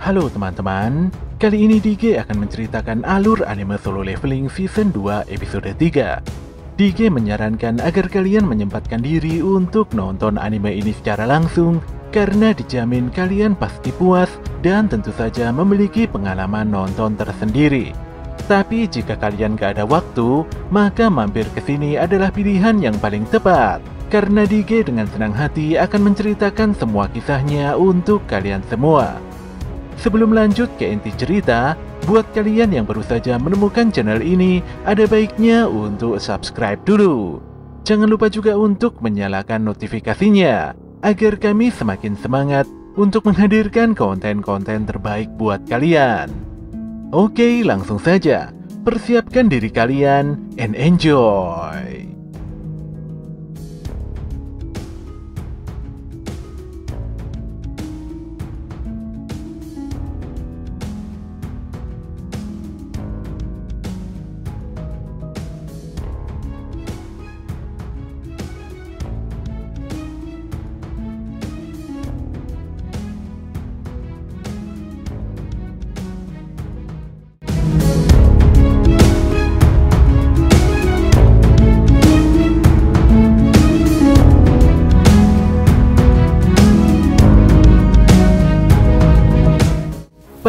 Halo teman-teman, kali ini DG akan menceritakan alur anime Solo Leveling Season 2 episode 3. DG menyarankan agar kalian menyempatkan diri untuk nonton anime ini secara langsung karena dijamin kalian pasti puas dan tentu saja memiliki pengalaman nonton tersendiri. Tapi jika kalian gak ada waktu, maka mampir ke sini adalah pilihan yang paling tepat. Karena DG dengan senang hati akan menceritakan semua kisahnya untuk kalian semua. Sebelum lanjut ke inti cerita, buat kalian yang baru saja menemukan channel ini, ada baiknya untuk subscribe dulu. Jangan lupa juga untuk menyalakan notifikasinya, agar kami semakin semangat untuk menghadirkan konten-konten terbaik buat kalian. Oke, langsung saja. Persiapkan diri kalian and enjoy!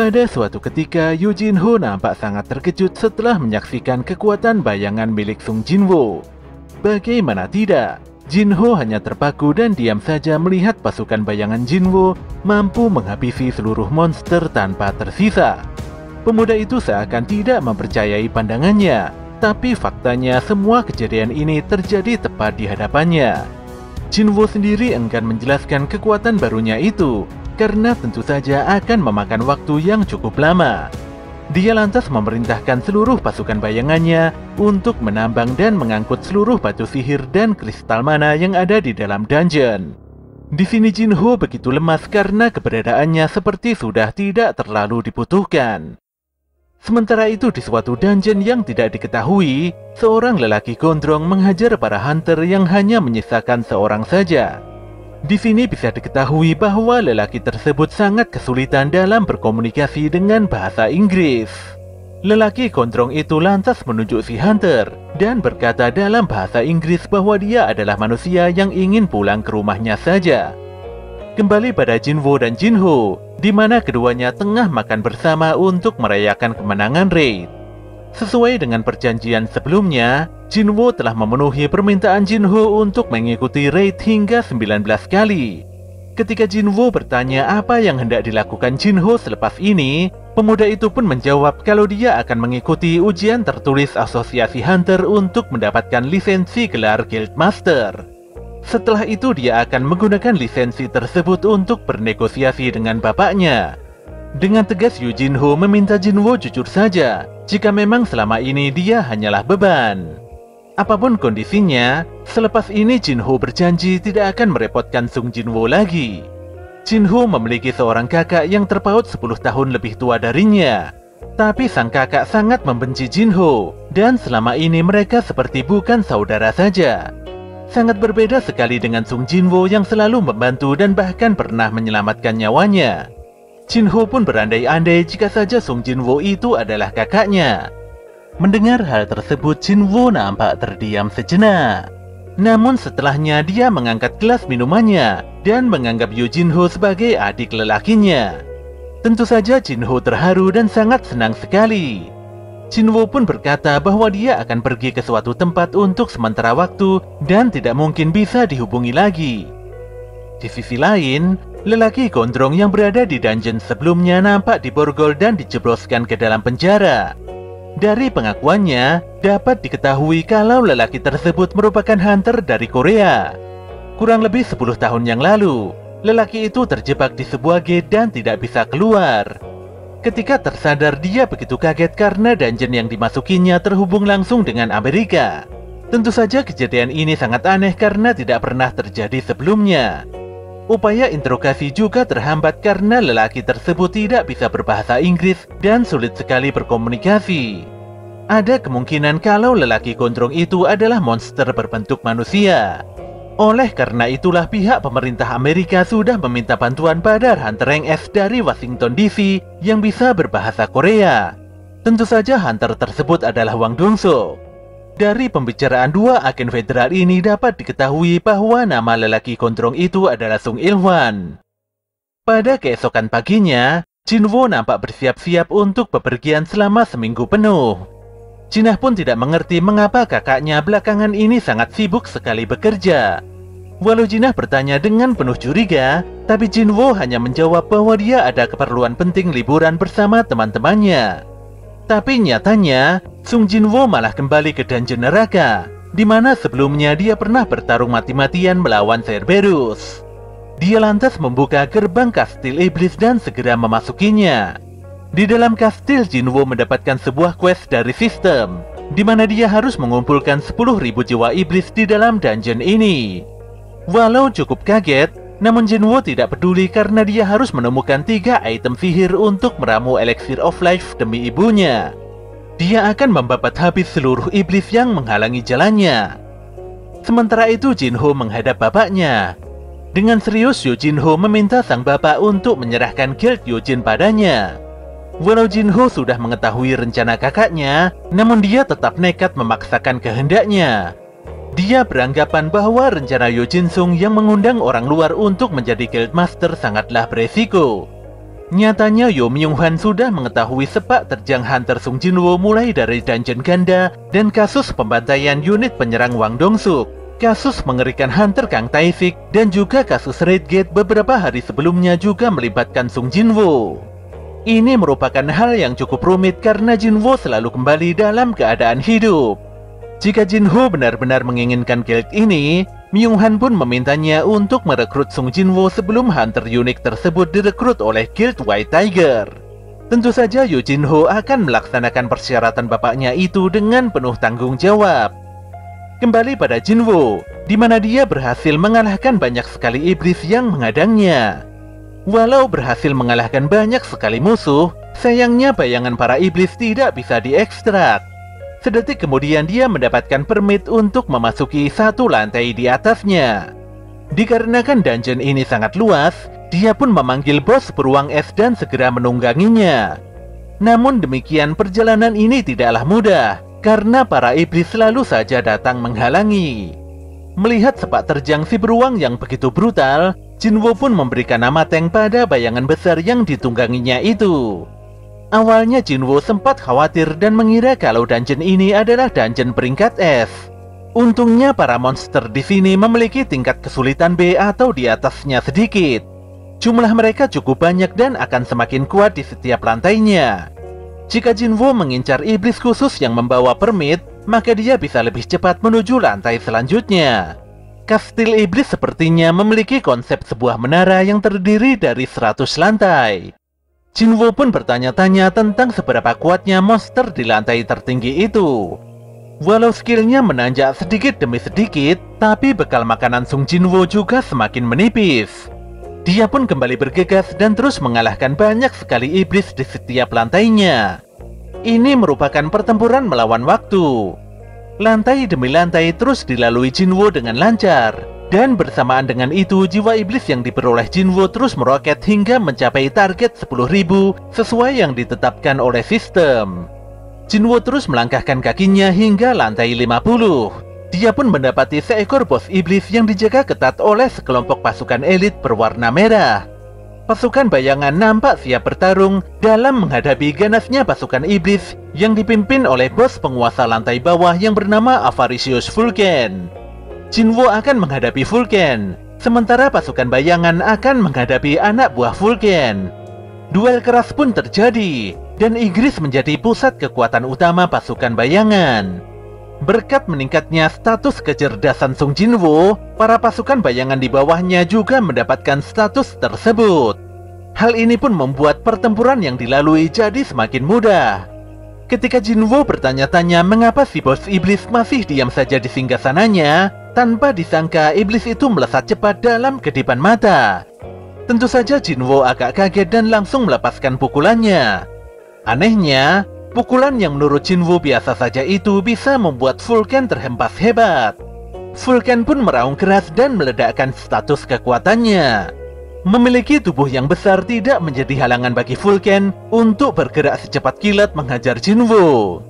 Pada suatu ketika, Yoo Jin-ho nampak sangat terkejut setelah menyaksikan kekuatan bayangan milik Sung Jin-woo. Bagaimana tidak, Jin-ho hanya terpaku dan diam saja melihat pasukan bayangan Jin-woo mampu menghabisi seluruh monster tanpa tersisa. Pemuda itu seakan tidak mempercayai pandangannya, tapi faktanya semua kejadian ini terjadi tepat di hadapannya. Jin-woo sendiri enggan menjelaskan kekuatan barunya itu, karena tentu saja akan memakan waktu yang cukup lama. Dia lantas memerintahkan seluruh pasukan bayangannya untuk menambang dan mengangkut seluruh batu sihir dan kristal mana yang ada di dalam dungeon. Di sini Jin-ho begitu lemas karena keberadaannya seperti sudah tidak terlalu dibutuhkan. Sementara itu di suatu dungeon yang tidak diketahui, seorang lelaki gondrong menghajar para hunter yang hanya menyisakan seorang saja. Di sini bisa diketahui bahwa lelaki tersebut sangat kesulitan dalam berkomunikasi dengan bahasa Inggris. Lelaki gondrong itu lantas menunjuk si hunter dan berkata dalam bahasa Inggris bahwa dia adalah manusia yang ingin pulang ke rumahnya saja. Kembali pada Jin-woo dan Jin-ho, di mana keduanya tengah makan bersama untuk merayakan kemenangan raid. Sesuai dengan perjanjian sebelumnya, Jin-woo telah memenuhi permintaan Jin-ho untuk mengikuti raid hingga 19 kali. Ketika Jin-woo bertanya apa yang hendak dilakukan Jin-ho selepas ini, pemuda itu pun menjawab kalau dia akan mengikuti ujian tertulis Asosiasi Hunter untuk mendapatkan lisensi gelar Guildmaster. Setelah itu dia akan menggunakan lisensi tersebut untuk bernegosiasi dengan bapaknya. Dengan tegas Yoo Jin-ho meminta Jin-woo jujur saja jika memang selama ini dia hanyalah beban. Apapun kondisinya, selepas ini Jin-ho berjanji tidak akan merepotkan Sung Jin-woo lagi. Jin-ho memiliki seorang kakak yang terpaut 10 tahun lebih tua darinya. Tapi sang kakak sangat membenci Jin-ho, dan selama ini mereka seperti bukan saudara saja. Sangat berbeda sekali dengan Sung Jin-woo yang selalu membantu dan bahkan pernah menyelamatkan nyawanya. Jin-ho pun berandai-andai jika saja Sung Jin-woo itu adalah kakaknya. Mendengar hal tersebut, Jin-woo nampak terdiam sejenak. Namun setelahnya dia mengangkat gelas minumannya dan menganggap Yoo Jin-ho sebagai adik lelakinya. Tentu saja Jin-ho terharu dan sangat senang sekali. Jin-woo pun berkata bahwa dia akan pergi ke suatu tempat untuk sementara waktu dan tidak mungkin bisa dihubungi lagi. Di sisi lain, lelaki gondrong yang berada di dungeon sebelumnya nampak diborgol dan dijebloskan ke dalam penjara. Dari pengakuannya, dapat diketahui kalau lelaki tersebut merupakan hunter dari Korea. Kurang lebih 10 tahun yang lalu, lelaki itu terjebak di sebuah gate dan tidak bisa keluar. Ketika tersadar, dia begitu kaget karena dungeon yang dimasukinya terhubung langsung dengan Amerika. Tentu saja kejadian ini sangat aneh karena tidak pernah terjadi sebelumnya. Upaya interogasi juga terhambat karena lelaki tersebut tidak bisa berbahasa Inggris dan sulit sekali berkomunikasi. Ada kemungkinan kalau lelaki gondrong itu adalah monster berbentuk manusia. Oleh karena itulah pihak pemerintah Amerika sudah meminta bantuan pada Hunter Rank S dari Washington DC yang bisa berbahasa Korea. Tentu saja Hunter tersebut adalah Wang Dongso. Dari pembicaraan dua agen federal ini dapat diketahui bahwa nama lelaki gondrong itu adalah Sung Il-hwan. Pada keesokan paginya, Jinwo nampak bersiap-siap untuk bepergian selama seminggu penuh. Jinah pun tidak mengerti mengapa kakaknya belakangan ini sangat sibuk sekali bekerja. Walau Jinah bertanya dengan penuh curiga, tapi Jinwo hanya menjawab bahwa dia ada keperluan penting liburan bersama teman-temannya. Tapi nyatanya, Sung Jinwo malah kembali ke dungeon neraka, di mana sebelumnya dia pernah bertarung mati-matian melawan Cerberus. Dia lantas membuka gerbang kastil iblis dan segera memasukinya. Di dalam kastil, Jinwo mendapatkan sebuah quest dari sistem, di mana dia harus mengumpulkan 10.000 jiwa iblis di dalam dungeon ini. Walau cukup kaget, namun Jinwo tidak peduli karena dia harus menemukan 3 item sihir untuk meramu Elixir of Life demi ibunya. Dia akan membabat habis seluruh iblis yang menghalangi jalannya. Sementara itu Jinho menghadap bapaknya. Dengan serius Yojinho meminta sang bapak untuk menyerahkan Guild Yojin padanya. Walau Jinho sudah mengetahui rencana kakaknya, namun dia tetap nekat memaksakan kehendaknya. Dia beranggapan bahwa rencana Yojin Sung yang mengundang orang luar untuk menjadi Guildmaster sangatlah beresiko. Nyatanya Yo Myung-hwan sudah mengetahui sepak terjang Hunter Sung Jinwo mulai dari dungeon ganda dan kasus pembantaian unit penyerang Wang Dong-suk, kasus mengerikan Hunter Kang Tae-sik, dan juga kasus Red Gate beberapa hari sebelumnya juga melibatkan Sung Jinwo. Ini merupakan hal yang cukup rumit karena Jinwo selalu kembali dalam keadaan hidup. Jika Jinho benar-benar menginginkan guild ini, Myung-han pun memintanya untuk merekrut Sung Jinwo sebelum Hunter unik tersebut direkrut oleh Guild White Tiger. Tentu saja Yo Jinho akan melaksanakan persyaratan bapaknya itu dengan penuh tanggung jawab. Kembali pada Jinwo, di mana dia berhasil mengalahkan banyak sekali iblis yang menghadangnya. Walau berhasil mengalahkan banyak sekali musuh, sayangnya bayangan para iblis tidak bisa diekstrak. Sedetik kemudian dia mendapatkan permit untuk memasuki satu lantai di atasnya. Dikarenakan dungeon ini sangat luas, dia pun memanggil bos beruang es dan segera menungganginya. Namun demikian perjalanan ini tidaklah mudah, karena para iblis selalu saja datang menghalangi. Melihat sepak terjang si beruang yang begitu brutal, Jinwo pun memberikan nama tank pada bayangan besar yang ditungganginya itu. Awalnya Jinwo sempat khawatir dan mengira kalau dungeon ini adalah dungeon peringkat S. Untungnya para monster di sini memiliki tingkat kesulitan B atau di atasnya sedikit. Jumlah mereka cukup banyak dan akan semakin kuat di setiap lantainya. Jika Jinwo mengincar iblis khusus yang membawa permit, maka dia bisa lebih cepat menuju lantai selanjutnya. Kastil iblis sepertinya memiliki konsep sebuah menara yang terdiri dari 100 lantai. Jinwo pun bertanya-tanya tentang seberapa kuatnya monster di lantai tertinggi itu. Walau skillnya menanjak sedikit demi sedikit, tapi bekal makanan Sung Jinwo juga semakin menipis. Dia pun kembali bergegas dan terus mengalahkan banyak sekali iblis di setiap lantainya. Ini merupakan pertempuran melawan waktu. Lantai demi lantai terus dilalui Jinwo dengan lancar, dan bersamaan dengan itu jiwa iblis yang diperoleh Jinwo terus meroket hingga mencapai target 10.000 sesuai yang ditetapkan oleh sistem. Jinwo terus melangkahkan kakinya hingga lantai 50. Dia pun mendapati seekor bos iblis yang dijaga ketat oleh sekelompok pasukan elit berwarna merah. Pasukan bayangan nampak siap bertarung dalam menghadapi ganasnya pasukan iblis yang dipimpin oleh bos penguasa lantai bawah yang bernama Avaricious Vulcan. Jinwo akan menghadapi Vulcan, sementara pasukan bayangan akan menghadapi anak buah Vulcan. Duel keras pun terjadi, dan Igris menjadi pusat kekuatan utama pasukan bayangan. Berkat meningkatnya status kecerdasan Sung Jinwo, para pasukan bayangan di bawahnya juga mendapatkan status tersebut. Hal ini pun membuat pertempuran yang dilalui jadi semakin mudah. Ketika Jinwo bertanya-tanya mengapa si bos iblis masih diam saja di singgasananya, tanpa disangka iblis itu melesat cepat dalam kedipan mata. Tentu saja Jinwo agak kaget dan langsung melepaskan pukulannya. Anehnya, pukulan yang menurut Jinwo biasa saja itu bisa membuat Vulcan terhempas hebat. Vulcan pun meraung keras dan meledakkan status kekuatannya. Memiliki tubuh yang besar tidak menjadi halangan bagi Vulcan untuk bergerak secepat kilat menghajar Jinwoo.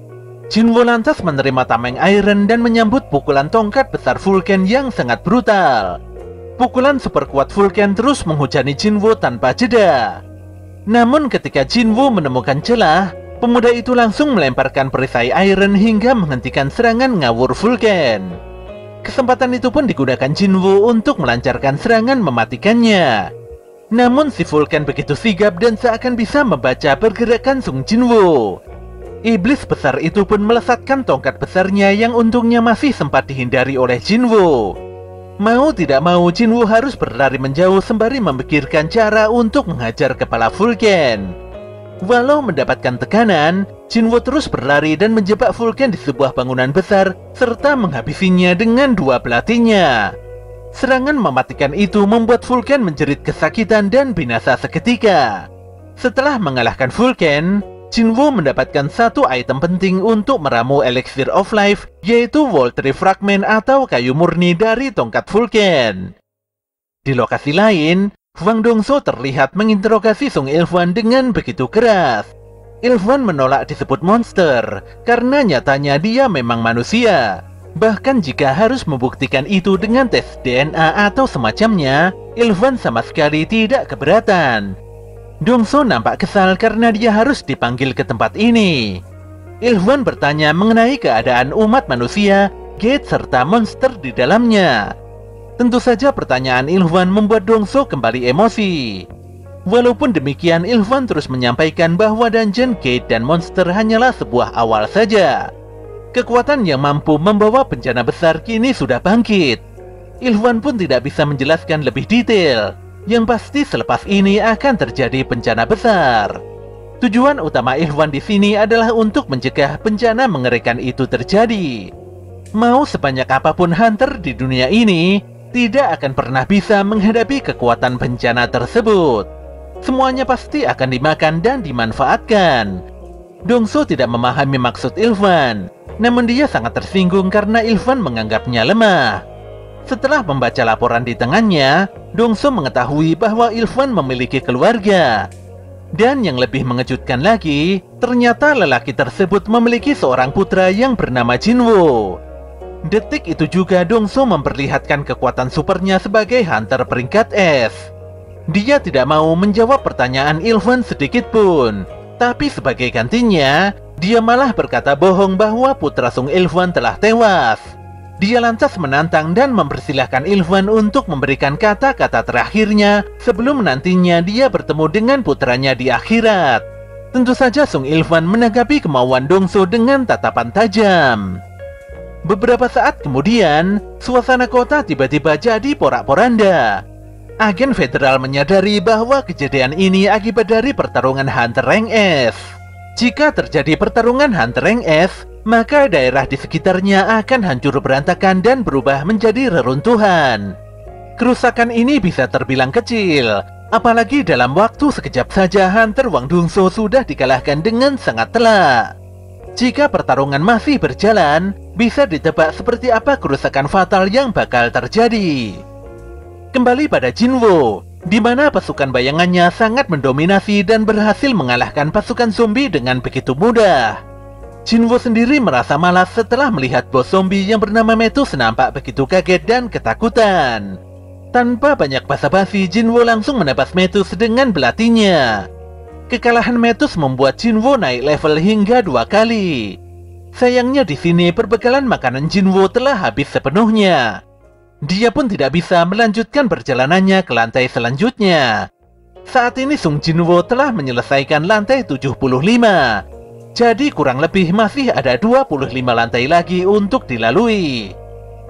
Jinwoo lantas menerima tameng Iron dan menyambut pukulan tongkat besar Vulcan yang sangat brutal. Pukulan super kuat Vulcan terus menghujani Jinwoo tanpa jeda. Namun ketika Jinwoo menemukan celah, pemuda itu langsung melemparkan perisai Iron hingga menghentikan serangan ngawur Vulcan. Kesempatan itu pun digunakan Jinwoo untuk melancarkan serangan mematikannya. Namun si Vulcan begitu sigap dan seakan bisa membaca pergerakan Sung Jinwoo. Iblis besar itu pun melesatkan tongkat besarnya yang untungnya masih sempat dihindari oleh Jinwoo. Mau tidak mau Jinwoo harus berlari menjauh sembari memikirkan cara untuk menghajar kepala Vulcan. Walau mendapatkan tekanan, Jinwoo terus berlari dan menjebak Vulcan di sebuah bangunan besar serta menghabisinya dengan dua belatinya. Serangan mematikan itu membuat Vulcan menjerit kesakitan dan binasa seketika. Setelah mengalahkan Vulcan, Jinwoo mendapatkan satu item penting untuk meramu Elixir of Life, yaitu World Tree Fragment atau kayu murni dari tongkat Vulcan. Di lokasi lain, Hwang Dongso terlihat menginterogasi Sung Ilfwan dengan begitu keras. Ilfwan menolak disebut monster karena nyatanya dia memang manusia. Bahkan jika harus membuktikan itu dengan tes DNA atau semacamnya, Ilfwan sama sekali tidak keberatan. Dongso nampak kesal karena dia harus dipanggil ke tempat ini. Ilfwan bertanya mengenai keadaan umat manusia, gate serta monster di dalamnya. Tentu saja pertanyaan Ilfwan membuat Dongso kembali emosi. Walaupun demikian, Ilfwan terus menyampaikan bahwa dungeon, gate, dan monster hanyalah sebuah awal saja. Kekuatan yang mampu membawa bencana besar kini sudah bangkit. Ilfwan pun tidak bisa menjelaskan lebih detail. Yang pasti selepas ini akan terjadi bencana besar. Tujuan utama Ilfwan di sini adalah untuk mencegah bencana mengerikan itu terjadi. Mau sebanyak apapun hunter di dunia ini, tidak akan pernah bisa menghadapi kekuatan bencana tersebut. Semuanya pasti akan dimakan dan dimanfaatkan. Dongso tidak memahami maksud Ilfwan, namun dia sangat tersinggung karena Ilfwan menganggapnya lemah. Setelah membaca laporan di tangannya, Dongso mengetahui bahwa Ilfwan memiliki keluarga. Dan yang lebih mengejutkan lagi, ternyata lelaki tersebut memiliki seorang putra yang bernama Jinwoo. Detik itu juga Dongso memperlihatkan kekuatan supernya sebagai hunter peringkat S. Dia tidak mau menjawab pertanyaan Ilfwan sedikit pun. Tapi sebagai gantinya, dia malah berkata bohong bahwa putra Sung Ilfwan telah tewas. Dia lantas menantang dan mempersilahkan Ilfwan untuk memberikan kata-kata terakhirnya sebelum nantinya dia bertemu dengan putranya di akhirat. Tentu saja Sung Ilfwan menanggapi kemauan Dongso dengan tatapan tajam. Beberapa saat kemudian, suasana kota tiba-tiba jadi porak-poranda. Agen federal menyadari bahwa kejadian ini akibat dari pertarungan Hunter Rank S. Jika terjadi pertarungan Hunter Rank S, maka daerah di sekitarnya akan hancur berantakan dan berubah menjadi reruntuhan. Kerusakan ini bisa terbilang kecil, apalagi dalam waktu sekejap saja Hunter Hwang Dongso sudah dikalahkan dengan sangat telak. Jika pertarungan masih berjalan, bisa ditebak seperti apa kerusakan fatal yang bakal terjadi. Kembali pada Jinwoo, di mana pasukan bayangannya sangat mendominasi dan berhasil mengalahkan pasukan zombie dengan begitu mudah. Jinwoo sendiri merasa malas setelah melihat bos zombie yang bernama Metus nampak begitu kaget dan ketakutan. Tanpa banyak basa-basi, Jinwoo langsung menebas Metus dengan belatinya. Kekalahan Metus membuat Jinwoo naik level hingga 2 kali. Sayangnya di sini perbekalan makanan Jinwoo telah habis sepenuhnya. Dia pun tidak bisa melanjutkan perjalanannya ke lantai selanjutnya. Saat ini Sung Jinwoo telah menyelesaikan lantai 75. Jadi kurang lebih masih ada 25 lantai lagi untuk dilalui.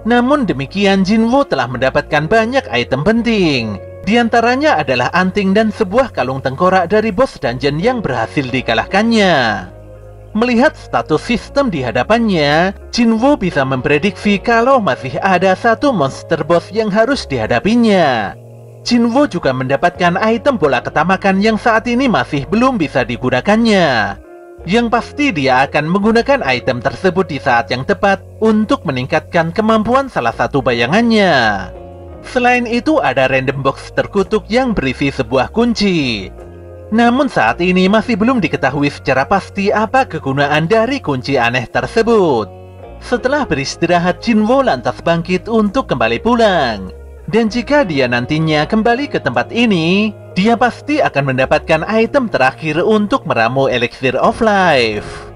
Namun demikian Jinwoo telah mendapatkan banyak item penting. Di antaranya adalah anting dan sebuah kalung tengkorak dari bos dungeon yang berhasil dikalahkannya. Melihat status sistem di hadapannya, Jinwoo bisa memprediksi kalau masih ada satu monster boss yang harus dihadapinya. Jinwoo juga mendapatkan item bola ketamakan yang saat ini masih belum bisa digunakannya. Yang pasti dia akan menggunakan item tersebut di saat yang tepat untuk meningkatkan kemampuan salah satu bayangannya. Selain itu ada random box terkutuk yang berisi sebuah kunci. Namun saat ini masih belum diketahui secara pasti apa kegunaan dari kunci aneh tersebut. Setelah beristirahat, Jinwo lantas bangkit untuk kembali pulang. Dan jika dia nantinya kembali ke tempat ini, dia pasti akan mendapatkan item terakhir untuk meramu Elixir of Life.